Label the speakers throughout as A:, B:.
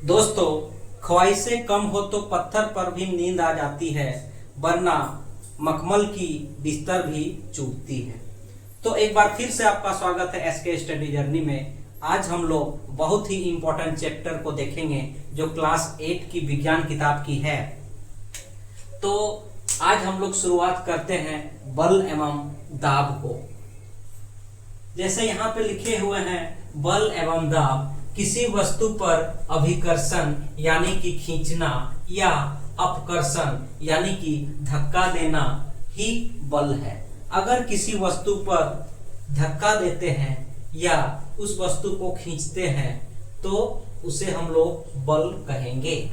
A: दोस्तों, ख्वाहिशें कम हो तो पत्थर पर भी नींद आ जाती है, वरना मखमल की बिस्तर भी चूकती है। तो एक बार फिर से आपका स्वागत है एसके स्टडी जर्नी में। आज हम लोग बहुत ही इम्पोर्टेंट चैप्टर को देखेंगे जो क्लास 8 की विज्ञान किताब की है। तो आज हम लोग शुरुआत करते हैं बल एवं दाब को। जैसे यहाँ पे लिखे हुए हैं, बल एवं दाब किसी वस्तु पर अभिकर्षण यानी कि खींचना या अपकर्षण यानी कि धक्का देना ही बल है। अगर किसी वस्तु पर धक्का देते हैं या उस वस्तु को खींचते हैं तो उसे हम लोग बल कहेंगे,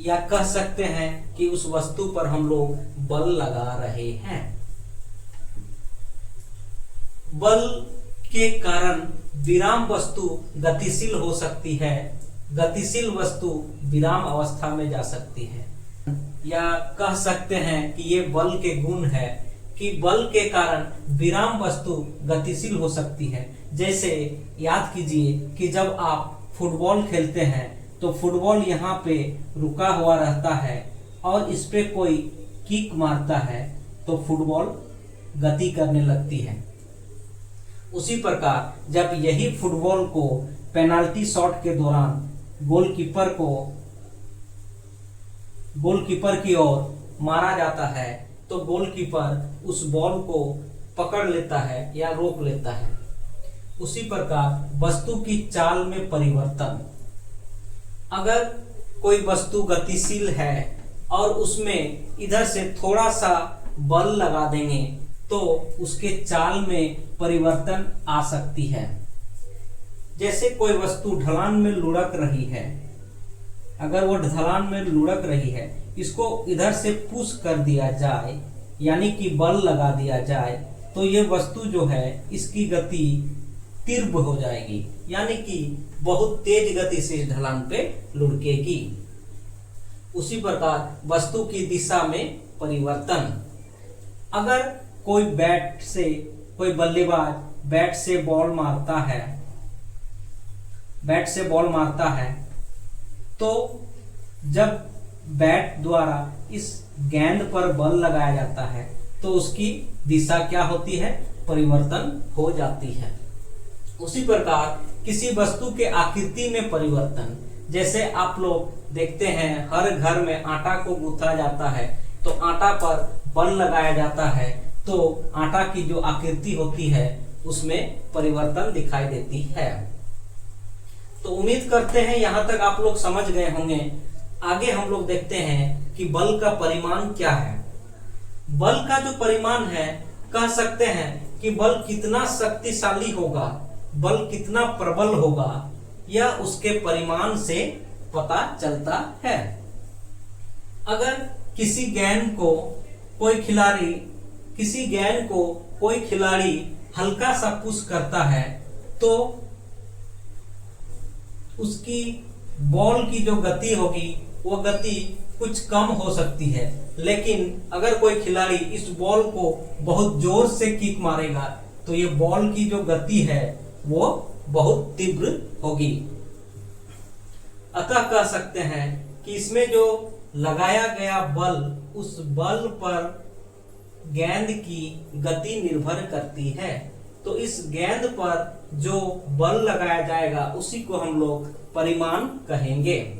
A: या कह सकते हैं कि उस वस्तु पर हम लोग बल लगा रहे हैं। बल के कारण विराम वस्तु गतिशील हो सकती है, गतिशील वस्तु विराम अवस्था में जा सकती है, या कह सकते हैं कि ये बल के गुण है कि बल के कारण विराम वस्तु गतिशील हो सकती है। जैसे याद कीजिए कि जब आप फुटबॉल खेलते हैं तो फुटबॉल यहाँ पे रुका हुआ रहता है और इस पे कोई किक मारता है तो फुटबॉल गति करने लगती है। उसी प्रकार जब यही फुटबॉल को पेनाल्टी शॉट के दौरान गोलकीपर की ओर मारा जाता है तो गोलकीपर उस बॉल को पकड़ लेता है या रोक लेता है। उसी प्रकार वस्तु की चाल में परिवर्तन, अगर कोई वस्तु गतिशील है और उसमें इधर से थोड़ा सा बल लगा देंगे तो उसके चाल में परिवर्तन आ सकती है। जैसे कोई वस्तु ढलान में लुढ़क रही है, अगर वो ढलान में लुढ़क रही है, इसको इधर से पुश कर दिया जाए यानी कि बल लगा दिया जाए तो ये वस्तु जो है इसकी गति तीव्र हो जाएगी, यानी कि बहुत तेज गति से ढलान पे लुढ़केगी। उसी प्रकार वस्तु की दिशा में परिवर्तन, अगर कोई बल्लेबाज बैट से बॉल मारता है तो जब बैट द्वारा इस गेंद पर बल लगाया जाता है तो उसकी दिशा क्या होती है, परिवर्तन हो जाती है। उसी प्रकार किसी वस्तु के आकृति में परिवर्तन, जैसे आप लोग देखते हैं हर घर में आटा को गूंथा जाता है तो आटा पर बल लगाया जाता है तो आटा की जो आकृति होती है उसमें परिवर्तन दिखाई देती है। तो उम्मीद करते हैं यहाँ तक आप लोग समझ गए होंगे। आगे हम लोग देखते हैं कि बल का परिमाण क्या है। बल का जो परिमाण है, कह सकते हैं कि बल कितना शक्तिशाली होगा, बल कितना प्रबल होगा, यह उसके परिमाण से पता चलता है। अगर किसी गेंद को कोई खिलाड़ी हल्का सा पुश करता है तो उसकी बॉल की जो गति होगी वो गति कुछ कम हो सकती है, लेकिन अगर कोई खिलाड़ी इस बॉल को बहुत जोर से किक मारेगा तो ये बॉल की जो गति है वो बहुत तीव्र होगी। अतः कह सकते हैं कि इसमें जो लगाया गया बल, उस बल पर गेंद की गति निर्भर करती है। तो इस गेंद पर जो बल लगाया जाएगा उसी को हम लोग परिमाण कहेंगे।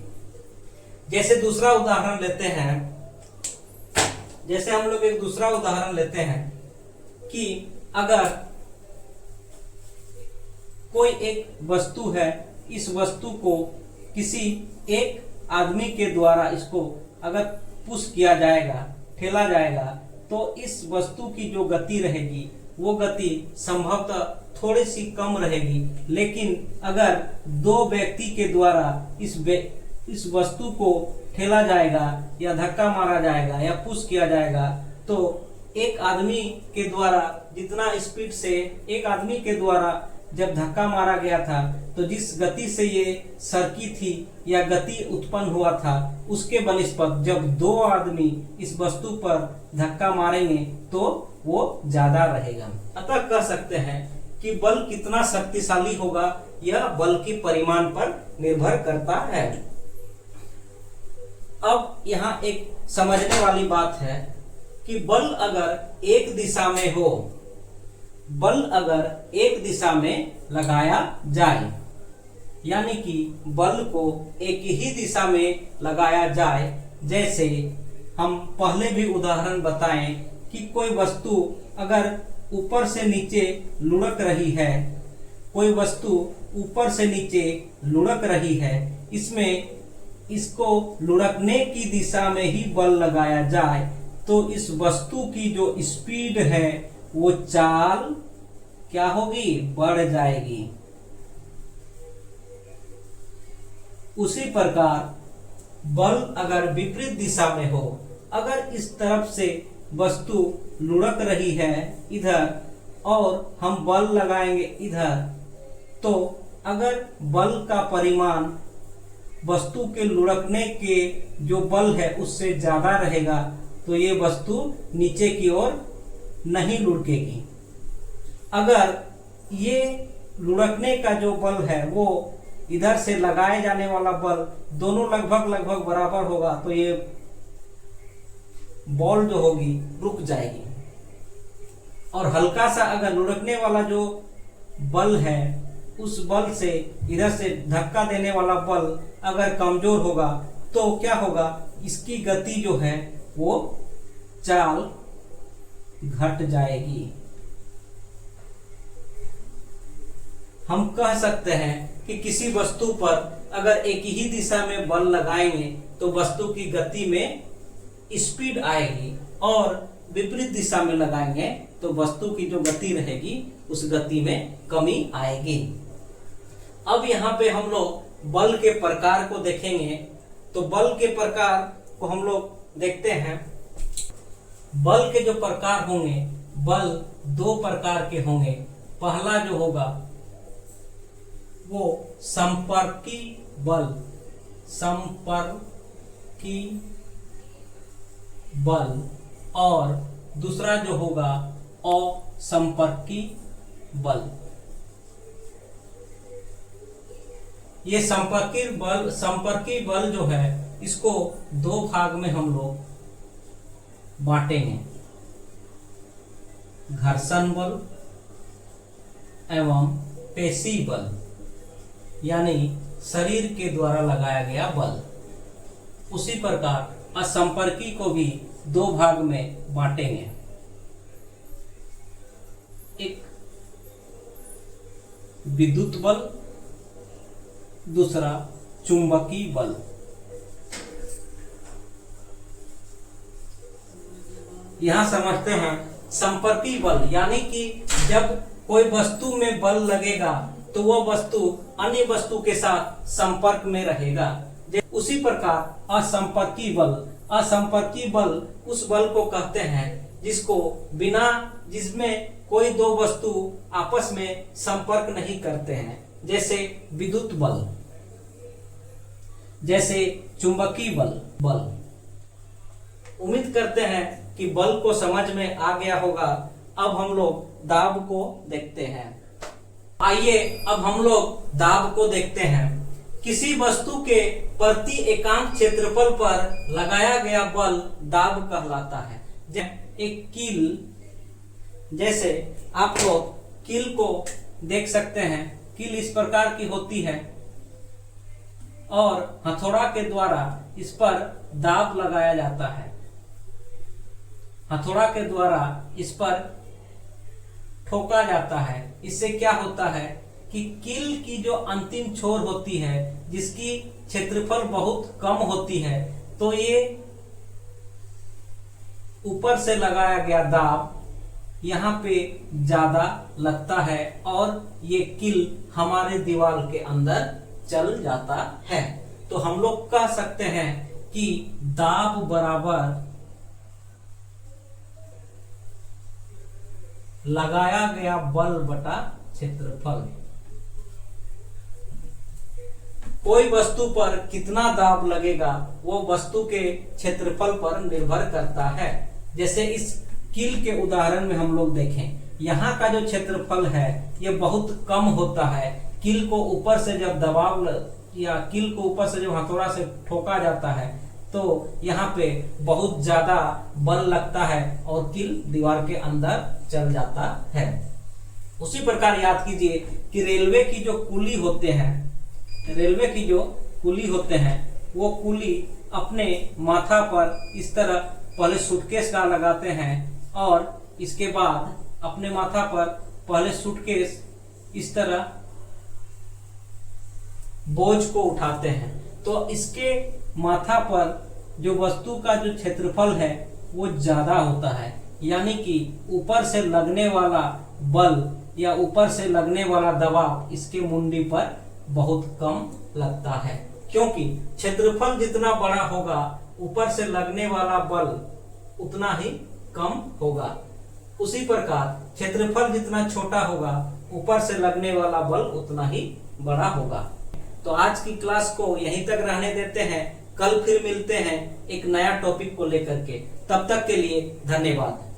A: जैसे दूसरा उदाहरण लेते हैं, हम लोग एक दूसरा उदाहरण लेते हैं कि अगर कोई एक वस्तु है, इस वस्तु को किसी एक आदमी के द्वारा इसको अगर पुश किया जाएगा, ठेला जाएगा तो इस वस्तु की जो गति रहेगी वो गति संभवतः थोड़ी सी कम रहेगी, लेकिन अगर दो व्यक्ति के द्वारा इस वस्तु को ठेला जाएगा या धक्का मारा जाएगा या पुश किया जाएगा तो एक आदमी के द्वारा जितना स्पीड से एक आदमी के द्वारा जब धक्का मारा गया था तो जिस गति से ये सरकी थी या गति उत्पन्न हुआ था उसके बनिस्पत जब दो आदमी इस वस्तु पर धक्का मारेंगे तो वो ज्यादा रहेगा। अतः कह सकते हैं कि बल कितना शक्तिशाली होगा यह बल की परिमाण पर निर्भर करता है। अब यहाँ एक समझने वाली बात है कि बल अगर एक दिशा में हो, बल अगर एक दिशा में लगाया जाए, यानी कि बल को एक ही दिशा में लगाया जाए, जैसे हम पहले भी उदाहरण बताएं कि कोई वस्तु अगर ऊपर से नीचे लुढ़क रही है, कोई वस्तु ऊपर से नीचे लुढ़क रही है, इसमें इसको लुढ़कने की दिशा में ही बल लगाया जाए तो इस वस्तु की जो स्पीड है वो चाल क्या होगी, बढ़ जाएगी। उसी प्रकार बल अगर विपरीत दिशा में हो, अगर इस तरफ से वस्तु लुढ़क रही है इधर और हम बल लगाएंगे इधर, तो अगर बल का परिमाण वस्तु के लुढ़कने के जो बल है उससे ज्यादा रहेगा तो ये वस्तु नीचे की ओर नहीं लुढ़केगी। अगर ये लुढ़कने का जो बल है वो इधर से लगाए जाने वाला बल दोनों लगभग बराबर होगा तो ये बॉल जो होगी रुक जाएगी। और हल्का सा अगर लुढ़कने वाला जो बल है उस बल से इधर से धक्का देने वाला बल अगर कमजोर होगा तो क्या होगा, इसकी गति जो है वो चाल घट जाएगी। हम कह सकते हैं कि किसी वस्तु पर अगर एक ही दिशा में बल लगाएंगे तो वस्तु की गति में स्पीड आएगी और विपरीत दिशा में लगाएंगे तो वस्तु की जो गति रहेगी उस गति में कमी आएगी। अब यहाँ पे हम लोग बल के प्रकार को देखेंगे। तो बल के प्रकार को हम लोग देखते हैं। बल के जो प्रकार होंगे, बल दो प्रकार के होंगे। पहला जो होगा वो संपर्की बल, संपर्की बल, और दूसरा जो होगा असंपर्की बल। ये संपर्की बल जो है इसको दो भाग में हम लोग बांटेंगे, घर्षण बल एवं पेशी बल, यानी शरीर के द्वारा लगाया गया बल। उसी प्रकार असंपर्की को भी दो भाग में बांटेंगे, एक विद्युत बल, दूसरा चुंबकीय बल। यहां समझते हैं संपर्की बल, यानी कि जब कोई वस्तु में बल लगेगा तो वह वस्तु अन्य वस्तु के साथ संपर्क में रहेगा। उसी प्रकार असंपर्की बल, असंपर्की बल उस बल को कहते हैं जिसमें कोई दो वस्तु आपस में संपर्क नहीं करते हैं, जैसे विद्युत बल, जैसे चुंबकीय बल। उम्मीद करते हैं कि बल को समझ में आ गया होगा। अब हम लोग दाब को देखते हैं। आइए अब हम लोग दाब को देखते हैं। किसी वस्तु के प्रति एकांक क्षेत्रफल पर लगाया गया बल दाब कहलाता है। एक कील, जैसे आप लोग कील को देख सकते हैं, कील इस प्रकार की होती है और हथौड़ा के द्वारा इस पर दाब लगाया जाता है। हथौड़ा के द्वारा इस पर ठोका जाता है। इससे क्या होता है कि कील की जो अंतिम छोर होती है, जिसकी क्षेत्रफल बहुत कम होती है, तो ये ऊपर से लगाया गया दाब यहाँ पे ज्यादा लगता है और ये कील हमारे दीवार के अंदर चल जाता है। तो हम लोग कह सकते हैं कि दाब बराबर लगाया गया बल बटा क्षेत्रफल। कोई वस्तु पर कितना दाब लगेगा वो वस्तु के क्षेत्रफल पर निर्भर करता है। जैसे इस कील के उदाहरण में हम लोग देखें, यहाँ का जो क्षेत्रफल है ये बहुत कम होता है। कील को ऊपर से जब दबाव या कील को ऊपर से जब हथौड़ा से ठोका जाता है तो यहाँ पे बहुत ज्यादा बल लगता है और कील दीवार के अंदर चल जाता है। उसी प्रकार याद कीजिए कि रेलवे की जो कुली होते हैं, वो कुली अपने माथा पर इस तरह पहले सूटकेस लगाते हैं और इसके बाद अपने माथा पर पहले सूटकेस इस तरह बोझ को उठाते हैं। तो इसके माथा पर जो वस्तु का जो क्षेत्रफल है वो ज्यादा होता है, यानी कि ऊपर से लगने वाला बल या ऊपर से लगने वाला दबाव इसके मुंडी पर बहुत कम लगता है, क्योंकि क्षेत्रफल जितना बड़ा होगा ऊपर से लगने वाला बल उतना ही कम होगा। उसी प्रकार क्षेत्रफल जितना छोटा होगा ऊपर से लगने वाला बल उतना ही बड़ा होगा। तो आज की क्लास को यहीं तक रहने देते हैं, कल फिर मिलते हैं एक नया टॉपिक को लेकर के। तब तक के लिए धन्यवाद।